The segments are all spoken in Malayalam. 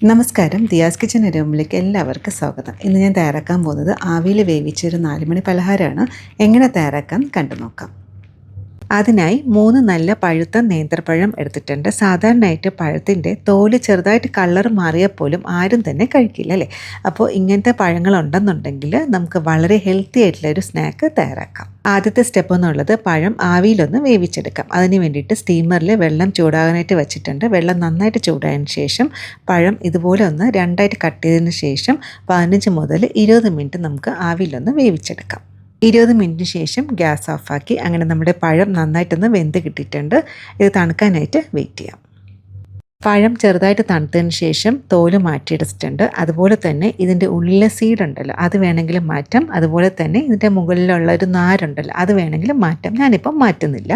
നമസ്കാരം, ദിയാസ് കിച്ചൻ റൂമിലേക്ക് എല്ലാവർക്കും സ്വാഗതം. ഇന്ന് ഞാൻ തയ്യാറാക്കാൻ പോകുന്നത് ആവിയിൽ വേവിച്ച ഒരു 4 മണി പലഹാരമാണ്. എങ്ങനെ തയ്യാറാക്കാൻ കണ്ടു നോക്കാം. അതിനായി 3 നല്ല പഴുത്ത നേന്ത്രപ്പഴം എടുത്തിട്ടുണ്ട്. സാധാരണയായിട്ട് പഴത്തിൻ്റെ തോല് ചെറുതായിട്ട് കളർ മാറിയാൽ പോലും ആരും തന്നെ കഴിക്കില്ല അല്ലേ. അപ്പോൾ ഇങ്ങനത്തെ പഴങ്ങളുണ്ടെന്നുണ്ടെങ്കിൽ നമുക്ക് വളരെ ഹെൽത്തി ആയിട്ടുള്ള ഒരു സ്നാക്ക് തയ്യാറാക്കാം. ആദ്യത്തെ സ്റ്റെപ്പ് എന്നുള്ളത് പഴം ആവിയിലൊന്ന് വേവിച്ചെടുക്കാം. അതിന് വേണ്ടിയിട്ട് സ്റ്റീമറിൽ വെള്ളം ചൂടാകാനായിട്ട് വെച്ചിട്ടുണ്ട്. വെള്ളം നന്നായിട്ട് ചൂടായതിന് ശേഷം പഴം ഇതുപോലെ ഒന്ന് രണ്ടായിട്ട് കട്ട് ചെയ്തതിന് ശേഷം 15 മുതൽ 20 മിനിറ്റ് നമുക്ക് ആവിയിലൊന്ന് വേവിച്ചെടുക്കാം. 20 മിനിറ്റിന് ശേഷം ഗ്യാസ് ഓഫാക്കി. അങ്ങനെ നമ്മുടെ പഴം നന്നായിട്ടൊന്ന് വെന്ത് കിട്ടിയിട്ടുണ്ട്. ഇത് തണുക്കാനായിട്ട് വെയിറ്റ് ചെയ്യാം. പഴം ചെറുതായിട്ട് തണുത്തതിന് ശേഷം തോല് മാറ്റിയെടുത്തിട്ടുണ്ട്. അതുപോലെ തന്നെ ഇതിൻ്റെ ഉള്ളിലെ സീഡ് ഉണ്ടല്ലോ, അത് വേണമെങ്കിലും മാറ്റാം. അതുപോലെ തന്നെ ഇതിൻ്റെ മുകളിലുള്ള ഒരു നാരുണ്ടല്ലോ, അത് വേണമെങ്കിലും മാറ്റാം. ഞാനിപ്പം മാറ്റുന്നില്ല.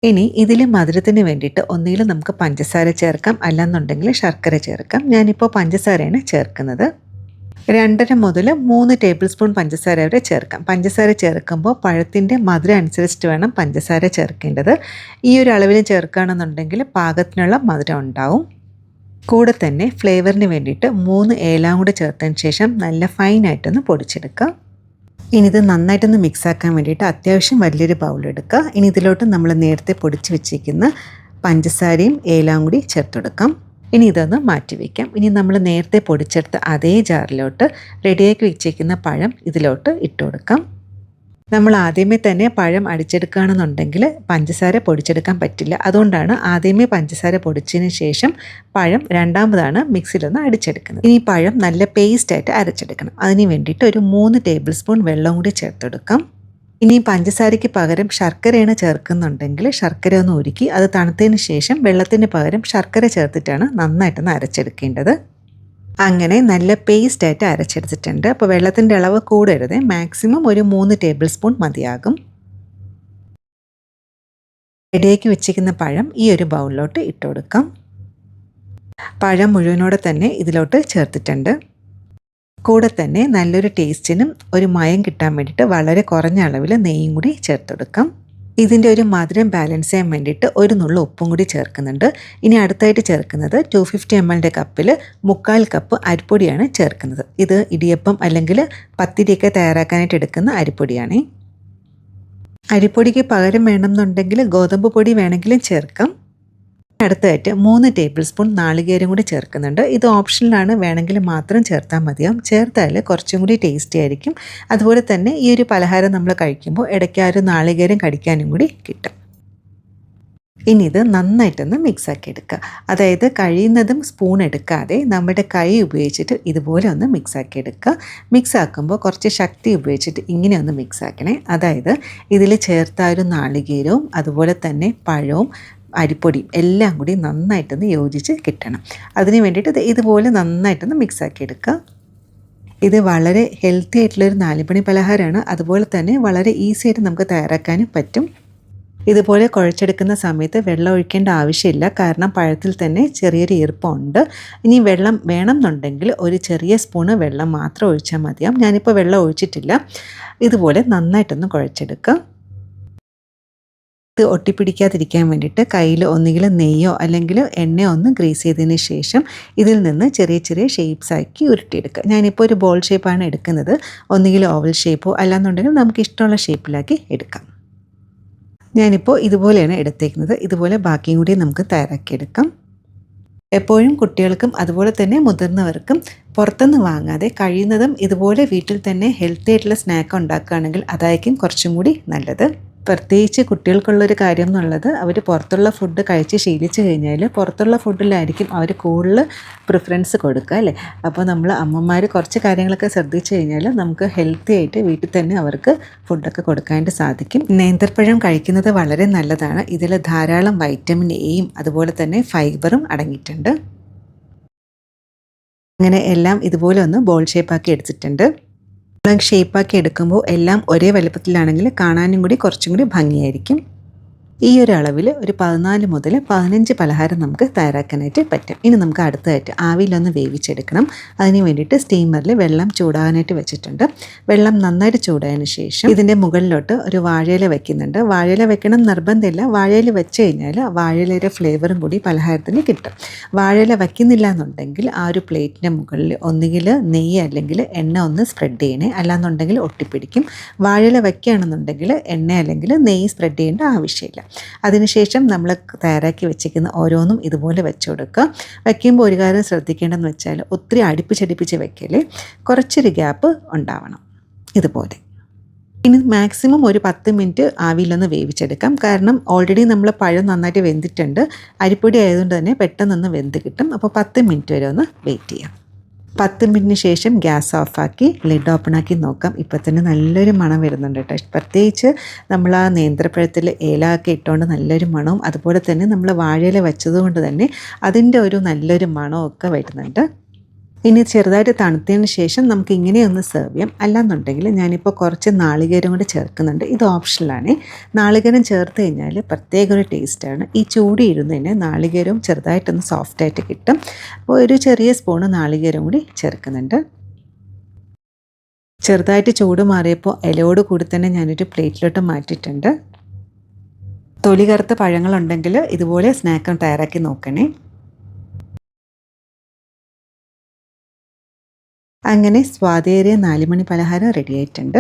ഇനി ഇതിൽ മധുരത്തിന് വേണ്ടിയിട്ട് ഒന്നുകിൽ നമുക്ക് പഞ്ചസാര ചേർക്കാം, അല്ലെന്നുണ്ടെങ്കിൽ ശർക്കര ചേർക്കാം. ഞാനിപ്പോൾ പഞ്ചസാരയാണ് ചേർക്കുന്നത്. 2.5 മുതൽ 3 ടേബിൾ സ്പൂൺ പഞ്ചസാര വരെ ചേർക്കാം. പഞ്ചസാര ചേർക്കുമ്പോൾ പഴത്തിൻ്റെ മധുരം അനുസരിച്ചിട്ട് വേണം പഞ്ചസാര ചേർക്കേണ്ടത്. ഈ ഒരു അളവിൽ ചേർക്കുകയാണെന്നുണ്ടെങ്കിൽ പാകത്തിനുള്ള മധുരം ഉണ്ടാവും. കൂടെ തന്നെ ഫ്ലേവറിന് വേണ്ടിയിട്ട് 3 ഏലം കൂടി ചേർത്തതിന് ശേഷം നല്ല ഫൈനായിട്ടൊന്ന് പൊടിച്ചെടുക്കുക. ഇനി ഇത് നന്നായിട്ടൊന്ന് മിക്സാക്കാൻ വേണ്ടിയിട്ട് അത്യാവശ്യം വലിയൊരു ബൗളെടുക്കുക. ഇനി ഇതിലോട്ട് നമ്മൾ നേരത്തെ പൊടിച്ച് വെച്ചിരിക്കുന്ന പഞ്ചസാരയും ഏലം കൂടി ചേർത്തെടുക്കാം. ഇനി ഇതൊന്ന് മാറ്റി വയ്ക്കാം. ഇനി നമ്മൾ നേരത്തെ പൊടിച്ചെടുത്ത അതേ ജാറിലോട്ട് റെഡിയാക്കി വെച്ചേക്കുന്ന പഴം ഇതിലോട്ട് ഇട്ട് കൊടുക്കാം. നമ്മൾ ആദ്യമേ തന്നെ പഴം അടിച്ചെടുക്കുകയാണെന്നുണ്ടെങ്കിൽ പഞ്ചസാര പൊടിച്ചെടുക്കാൻ പറ്റില്ല. അതുകൊണ്ടാണ് ആദ്യമേ പഞ്ചസാര പൊടിച്ചതിന് ശേഷം പഴം രണ്ടാമതാണ് മിക്സിയിലൊന്ന് അടിച്ചെടുക്കുന്നത്. ഇനി പഴം നല്ല പേസ്റ്റായിട്ട് അരച്ചെടുക്കണം. അതിന് വേണ്ടിയിട്ട് ഒരു 3 ടേബിൾ സ്പൂൺ വെള്ളം കൂടി ചേർത്തെടുക്കാം. ഇനി പഞ്ചസാരയ്ക്ക് പകരം ശർക്കരയാണ് ചേർക്കുന്നുണ്ടെങ്കിൽ ശർക്കര ഒന്ന് ഉരുക്കി അത് തണുത്തതിന് ശേഷം വെള്ളത്തിന് പകരം ശർക്കര ചേർത്തിട്ടാണ് നന്നായിട്ടൊന്ന് അരച്ചെടുക്കേണ്ടത്. അങ്ങനെ നല്ല പേസ്റ്റായിട്ട് അരച്ചെടുത്തിട്ടുണ്ട്. അപ്പോൾ വെള്ളത്തിൻ്റെ അളവ് കൂടരുത്, മാക്സിമം ഒരു 3 ടേബിൾ സ്പൂൺ മതിയാകും. റെഡിയാക്കി വെച്ചിരിക്കുന്ന പഴം ഈ ഒരു ബൗളിലോട്ട് ഇട്ട് കൊടുക്കാം. പഴം മുഴുവനോടെ തന്നെ ഇതിലോട്ട് ചേർത്തിട്ടുണ്ട്. കൂടെ തന്നെ നല്ലൊരു ടേസ്റ്റിനും ഒരു മയം കിട്ടാൻ വേണ്ടിയിട്ട് വളരെ കുറഞ്ഞ അളവിൽ നെയ്യും കൂടി ചേർത്തെടുക്കാം. ഇതിൻ്റെ ഒരു മധുരം ബാലൻസ് ചെയ്യാൻ വേണ്ടിയിട്ട് ഒരു നുള്ള ഉപ്പും കൂടി ചേർക്കുന്നുണ്ട്. ഇനി അടുത്തായിട്ട് ചേർക്കുന്നത് 250 ml കപ്പിൽ 1/4 കപ്പ് അരിപ്പൊടിയാണ് ചേർക്കുന്നത്. ഇത് ഇടിയപ്പം അല്ലെങ്കിൽ പത്തിരിയൊക്കെ തയ്യാറാക്കാനായിട്ട് എടുക്കുന്ന അരിപ്പൊടിയാണ്. അരിപ്പൊടിക്ക് പകരം വേണമെന്നുണ്ടെങ്കിൽ ഗോതമ്പ് പൊടി വേണമെങ്കിലും ചേർക്കാം. അടുത്തായിട്ട് 3 ടേബിൾ സ്പൂൺ നാളികേരം കൂടി ചേർക്കുന്നുണ്ട്. ഇത് ഓപ്ഷനിലാണ്, വേണമെങ്കിൽ മാത്രം ചേർത്താൽ മതിയാവും. ചേർത്താൽ കുറച്ചും കൂടി ടേസ്റ്റി ആയിരിക്കും. അതുപോലെ തന്നെ ഈ ഒരു പലഹാരം നമ്മൾ കഴിക്കുമ്പോൾ ഇടയ്ക്ക് ആ ഒരു നാളികേരം കടിക്കാനും കൂടി കിട്ടും. ഇനി ഇത് നന്നായിട്ടൊന്ന് മിക്സാക്കി എടുക്കുക. അതായത് കഴിയുന്നതും സ്പൂൺ എടുക്കാതെ നമ്മുടെ കൈ ഉപയോഗിച്ചിട്ട് ഇതുപോലെ ഒന്ന് മിക്സാക്കി എടുക്കുക. മിക്സാക്കുമ്പോൾ കുറച്ച് ശക്തി ഉപയോഗിച്ചിട്ട് ഇങ്ങനെ ഒന്ന് മിക്സാക്കണേ. അതായത് ഇതിൽ ചേർത്ത ഒരു നാളികേരവും അതുപോലെ തന്നെ പഴവും അരിപ്പൊടിയും എല്ലാം കൂടി നന്നായിട്ടൊന്ന് യോജിച്ച് കിട്ടണം. അതിന് വേണ്ടിയിട്ട് ഇതുപോലെ നന്നായിട്ടൊന്ന് മിക്സാക്കി എടുക്കുക. ഇത് വളരെ ഹെൽത്തി ആയിട്ടുള്ളൊരു 4 മണി പലഹാരമാണ്. അതുപോലെ തന്നെ വളരെ ഈസി ആയിട്ട് നമുക്ക് തയ്യാറാക്കാനും പറ്റും. ഇതുപോലെ കുഴച്ചെടുക്കുന്ന സമയത്ത് വെള്ളം ഒഴിക്കേണ്ട ആവശ്യമില്ല, കാരണം പഴത്തിൽ തന്നെ ചെറിയൊരു ഈർപ്പമുണ്ട്. ഇനി വെള്ളം വേണമെന്നുണ്ടെങ്കിൽ ഒരു ചെറിയ സ്പൂണ് വെള്ളം മാത്രം ഒഴിച്ചാൽ മതിയാവും. ഞാനിപ്പോൾ വെള്ളം ഒഴിച്ചിട്ടില്ല. ഇതുപോലെ നന്നായിട്ടൊന്ന് കുഴച്ചെടുക്കുക. ഇത് ഒട്ടിപ്പിടിക്കാതിരിക്കാൻ വേണ്ടിയിട്ട് കയ്യിൽ ഒന്നുകിൽ നെയ്യോ അല്ലെങ്കിൽ എണ്ണയോ ഒന്ന് ഗ്രീസ് ചെയ്തതിന് ശേഷം ഇതിൽ നിന്ന് ചെറിയ ചെറിയ ഷേപ്സ് ആക്കി ഉരുട്ടിയെടുക്കുക. ഞാനിപ്പോൾ ഒരു ബോൾ ഷേപ്പാണ് എടുക്കുന്നത്. ഒന്നുകിൽ ഓവൽ ഷേപ്പോ അല്ലാന്നുണ്ടെങ്കിൽ നമുക്ക് ഇഷ്ടമുള്ള ഷേപ്പിലാക്കി എടുക്കാം. ഞാനിപ്പോൾ ഇതുപോലെയാണ് എടുത്തേക്കുന്നത്. ഇതുപോലെ ബാക്കിയും കൂടി നമുക്ക് തയ്യാറാക്കിയെടുക്കാം. എപ്പോഴും കുട്ടികൾക്കും അതുപോലെ തന്നെ മുതിർന്നവർക്കും പുറത്തുനിന്ന് വാങ്ങാതെ കഴിയുന്നതും ഇതുപോലെ വീട്ടിൽ തന്നെ ഹെൽത്തി ആയിട്ടുള്ള സ്നാക്ക് ഉണ്ടാക്കുകയാണെങ്കിൽ അതായിരിക്കും കുറച്ചും കൂടി നല്ലത്. പ്രത്യേകിച്ച് കുട്ടികൾക്കുള്ളൊരു കാര്യം എന്നുള്ളത്, അവർ പുറത്തുള്ള ഫുഡ് കഴിച്ച് ശീലിച്ച് കഴിഞ്ഞാൽ പുറത്തുള്ള ഫുഡിലായിരിക്കും അവർ കൂടുതൽ പ്രിഫറൻസ് കൊടുക്കുക അല്ലേ. അപ്പോൾ നമ്മൾ അമ്മമാർ കുറച്ച് കാര്യങ്ങളൊക്കെ ശ്രദ്ധിച്ചു കഴിഞ്ഞാൽ നമുക്ക് ഹെൽത്തി ആയിട്ട് വീട്ടിൽ തന്നെ അവർക്ക് ഫുഡൊക്കെ കൊടുക്കാനായിട്ട് സാധിക്കും. നേന്ത്രപ്പഴം കഴിക്കുന്നത് വളരെ നല്ലതാണ്. ഇതിൽ ധാരാളം വൈറ്റമിൻ എയും അതുപോലെ തന്നെ ഫൈബറും അടങ്ങിയിട്ടുണ്ട്. അങ്ങനെ എല്ലാം ഇതുപോലെ ഒന്ന് ബോൾ ഷേപ്പാക്കി എടുത്തിട്ടുണ്ട്. ഷേപ്പാക്കി എടുക്കുമ്പോൾ എല്ലാം ഒരേ വലുപ്പത്തിലാണെങ്കിൽ കാണാനും കൂടി കുറച്ചും കൂടി ഭംഗിയായിരിക്കും. ഈ ഒരു അളവിൽ ഒരു 14 മുതൽ 15 പലഹാരം നമുക്ക് തയ്യാറാക്കാനായിട്ട് പറ്റും. ഇനി നമുക്ക് അടുത്തതായിട്ട് ആവിയിലൊന്ന് വേവിച്ചെടുക്കണം. അതിന് വേണ്ടിയിട്ട് സ്റ്റീമറിൽ വെള്ളം ചൂടാകാനായിട്ട് വെച്ചിട്ടുണ്ട്. വെള്ളം നന്നായിട്ട് ചൂടായതിന് ശേഷം ഇതിൻ്റെ മുകളിലോട്ട് ഒരു വാഴയില വെക്കുന്നുണ്ട്. വാഴയില വെക്കണം നിർബന്ധമില്ല. വാഴയില വെച്ച് കഴിഞ്ഞാൽ വാഴയിലയുടെ ഫ്ലേവറും കൂടി പലഹാരത്തിന് കിട്ടും. വാഴയില വയ്ക്കുന്നില്ല എന്നുണ്ടെങ്കിൽ ആ ഒരു പ്ലേറ്റിൻ്റെ മുകളിൽ ഒന്നുകിൽ നെയ്യ് അല്ലെങ്കിൽ എണ്ണ ഒന്ന് സ്പ്രെഡ് ചെയ്യണേ, അല്ലാന്നുണ്ടെങ്കിൽ ഒട്ടിപ്പിടിക്കും. വാഴയില വയ്ക്കുകയാണെന്നുണ്ടെങ്കിൽ എണ്ണ അല്ലെങ്കിൽ നെയ്യ് സ്പ്രെഡ് ചെയ്യേണ്ട ആവശ്യമില്ല. അതിനുശേഷം നമ്മൾ തയ്യാറാക്കി വെച്ചിരിക്കുന്ന ഓരോന്നും ഇതുപോലെ വെച്ച് കൊടുക്കുക. വയ്ക്കുമ്പോൾ ഒരു കാര്യം ശ്രദ്ധിക്കേണ്ടതെന്ന് വെച്ചാൽ ഒത്തിരി അടുപ്പിച്ചടുപ്പിച്ച് വെക്കൽ, കുറച്ചൊരു ഗ്യാപ്പ് ഉണ്ടാവണം ഇതുപോലെ. ഇനി മാക്സിമം ഒരു 10 മിനിറ്റ് ആവിയിലൊന്ന് വേവിച്ചെടുക്കാം. കാരണം ഓൾറെഡി നമ്മൾ പഴം നന്നായിട്ട് വെന്തിട്ടുണ്ട്. അരിപ്പൊടി ആയതുകൊണ്ട് തന്നെ പെട്ടെന്നൊന്ന് വെന്ത് കിട്ടും. അപ്പോൾ 10 മിനിറ്റ് വരെ ഒന്ന് വെയിറ്റ് ചെയ്യാം. 10 മിനിറ്റിന് ശേഷം ഗ്യാസ് ഓഫാക്കി ലിഡ് ഓപ്പണാക്കി നോക്കാം. ഇപ്പോൾ തന്നെ നല്ലൊരു മണം വരുന്നുണ്ട് കേട്ടോ. പ്രത്യേകിച്ച് നമ്മൾ ആ നേന്ത്രപ്പഴത്തിൽ ഏലമൊക്കെ ഇട്ടുകൊണ്ട് നല്ലൊരു മണവും, അതുപോലെ തന്നെ നമ്മൾ വാഴയില വെച്ചതുകൊണ്ട് തന്നെ അതിൻ്റെ ഒരു നല്ലൊരു മണമൊക്കെ വരുന്നുണ്ട്. ഇനി ചെറുതായിട്ട് തണുത്തതിന് ശേഷം നമുക്ക് ഇങ്ങനെയൊന്ന് സെർവ് ചെയ്യാം. അല്ലാന്നുണ്ടെങ്കിൽ ഞാനിപ്പോൾ കുറച്ച് നാളികേരം കൂടി ചേർക്കുന്നുണ്ട്. ഇത് ഓപ്ഷനിലാണ്. നാളികേരം ചേർത്ത് കഴിഞ്ഞാൽ പ്രത്യേക ഒരു ടേസ്റ്റാണ്. ഈ ചൂടി ഇരുന്നതിന് നാളികേരവും ചെറുതായിട്ടൊന്ന് സോഫ്റ്റായിട്ട് കിട്ടും. അപ്പോൾ ഒരു ചെറിയ സ്പൂണ് നാളികേരം കൂടി ചേർക്കുന്നുണ്ട്. ചെറുതായിട്ട് ചൂട് മാറിയപ്പോൾ ഇലയോട് കൂടി തന്നെ ഞാനൊരു പ്ലേറ്റിലോട്ട് മാറ്റിയിട്ടുണ്ട്. തൊലി കറുത്ത പഴങ്ങളുണ്ടെങ്കിൽ ഇതുപോലെ സ്നാക്ക് തയ്യാറാക്കി നോക്കണേ. അങ്ങനെ സ്വാദേറിയ 4 മണി പലഹാരം റെഡി ആയിട്ടുണ്ട്.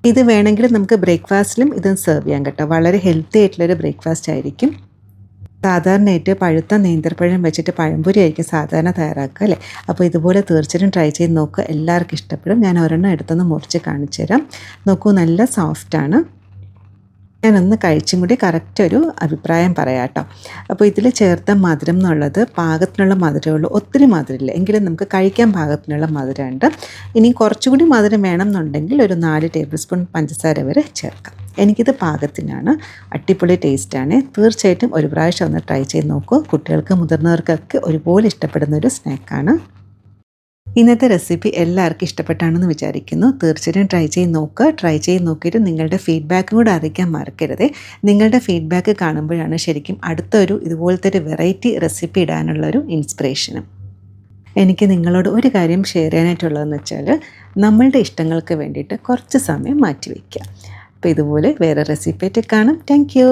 ഇത് വേണമെങ്കിൽ നമുക്ക് ബ്രേക്ക്ഫാസ്റ്റിലും ഇത് സെർവ് ചെയ്യാം കേട്ടോ. വളരെ ഹെൽത്തി ആയിട്ടുള്ളൊരു ബ്രേക്ക്ഫാസ്റ്റ് ആയിരിക്കും. സാധാരണയായിട്ട് പഴുത്ത നേന്ത്രപ്പഴം വെച്ചിട്ട് പഴംപൊരി ആയിരിക്കും സാധാരണ തയ്യാറാക്കുക അല്ലേ. അപ്പോൾ ഇതുപോലെ തീർച്ചയായിട്ടും ട്രൈ ചെയ്ത് നോക്കുക. എല്ലാവർക്കും ഇഷ്ടപ്പെടും. ഞാൻ ഒരെണ്ണം എടുത്തൊന്ന് മുറിച്ച് കാണിച്ചു തരാം. നോക്കൂ, നല്ല സോഫ്റ്റാണ്. ഞാനൊന്ന് കഴിച്ചും കൂടി കറക്റ്റ് ഒരു അഭിപ്രായം പറയാം കേട്ടോ. അപ്പോൾ ഇതിൽ ചേർത്ത മധുരം എന്നുള്ളത് പാകത്തിനുള്ള മധുരമുള്ളൂ. ഒത്തിരി മധുരമില്ല, എങ്കിലും നമുക്ക് കഴിക്കാൻ പാകത്തിനുള്ള മധുരമുണ്ട്. ഇനി കുറച്ചുകൂടി മധുരം വേണം എന്നുണ്ടെങ്കിൽ ഒരു 4 ടേബിൾ സ്പൂൺ പഞ്ചസാര വരെ ചേർക്കാം. എനിക്കിത് പാകത്തിനാണ്. അടിപൊളി ടേസ്റ്റാണ്. തീർച്ചയായിട്ടും ഒരു പ്രാവശ്യം ഒന്ന് ട്രൈ ചെയ്ത് നോക്കൂ. കുട്ടികൾക്ക് മുതിർന്നവർക്കൊക്കെ ഒരുപോലെ ഇഷ്ടപ്പെടുന്നൊരു സ്നാക്കാണ്. ഇന്നത്തെ റെസിപ്പി എല്ലാവർക്കും ഇഷ്ടപ്പെട്ടാണെന്ന് വിചാരിക്കുന്നു. തീർച്ചയായിട്ടും ട്രൈ ചെയ്ത് നോക്കുക. ട്രൈ ചെയ്ത് നോക്കിയിട്ട് നിങ്ങളുടെ ഫീഡ്ബാക്കും കൂടെ അറിയിക്കാൻ മറക്കരുത്. നിങ്ങളുടെ ഫീഡ്ബാക്ക് കാണുമ്പോഴാണ് ശരിക്കും അടുത്തൊരു ഇതുപോലത്തെ ഒരു വെറൈറ്റി റെസിപ്പി ഇടാനുള്ളൊരു ഇൻസ്പിറേഷനും. എനിക്ക് നിങ്ങളോട് ഒരു കാര്യം ഷെയർ ചെയ്യാനായിട്ടുള്ളതെന്ന് വെച്ചാൽ നമ്മളുടെ ഇഷ്ടങ്ങൾക്ക് വേണ്ടിയിട്ട് കുറച്ച് സമയം മാറ്റി വയ്ക്കുക. അപ്പോൾ ഇതുപോലെ വേറെ റെസിപ്പി ആയിട്ട് കാണാം. Thank you.